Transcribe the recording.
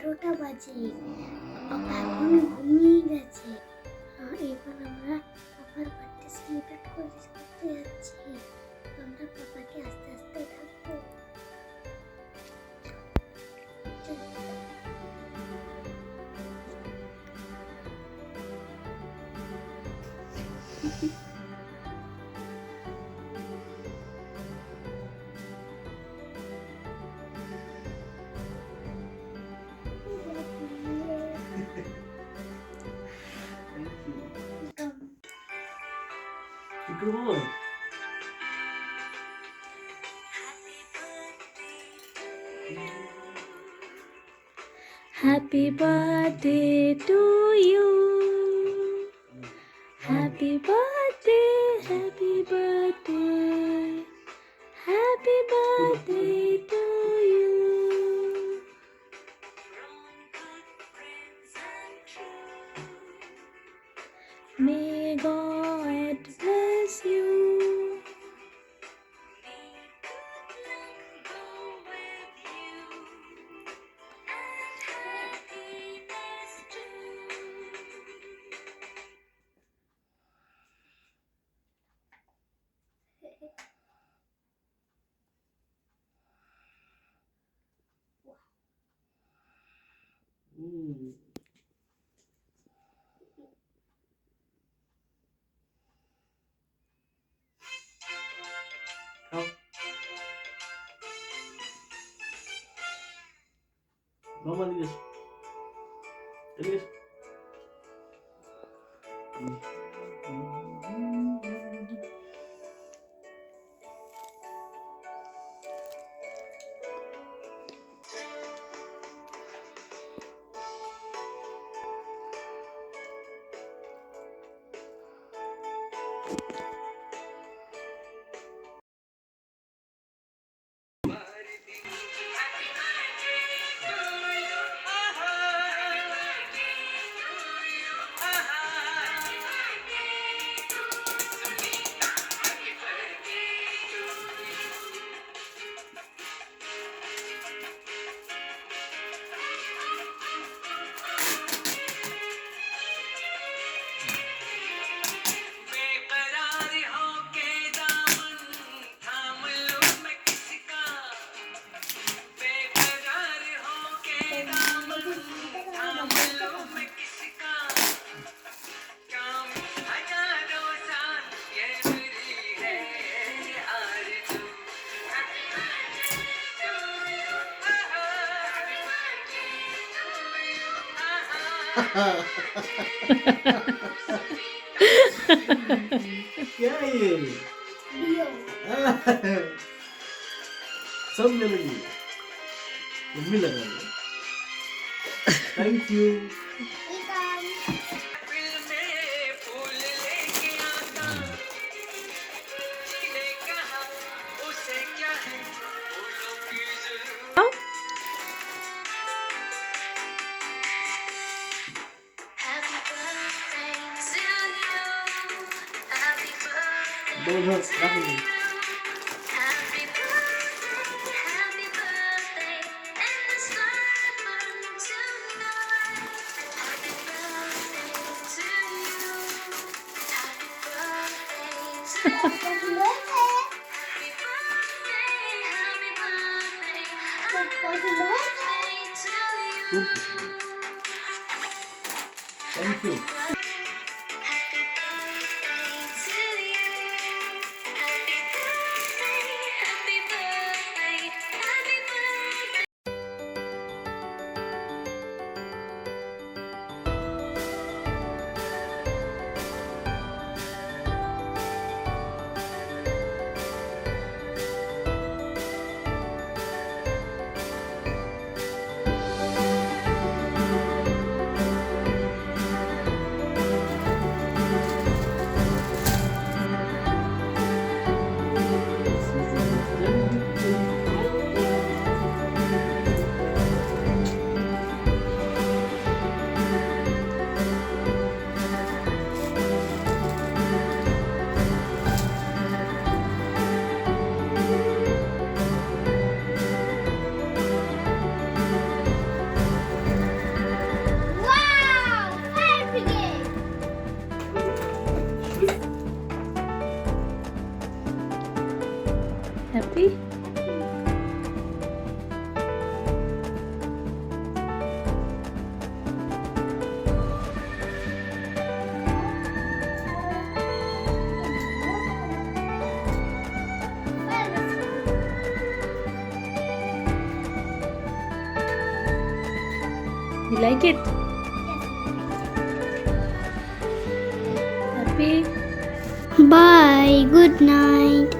12টা বাজে। পাপা এখনো ঘুমিয়ে গেছে। এবার আমরা পাপার বার্থডে সেলিব্রেট করতে যাচ্ছি। আমরা পাপাকে আস্তে আস্তে ডাকবো। Come on. Happy birthday to you. Happy birthday, happy birthday. Happy birthday to you. May God bless you. Come. Mama lihat. Lihat. क्या है ये? सब मेलोडी मम्मी लगा लो। Thank you. बस रखो। Thank you. Happy? You like it? Happy? Bye. Good night.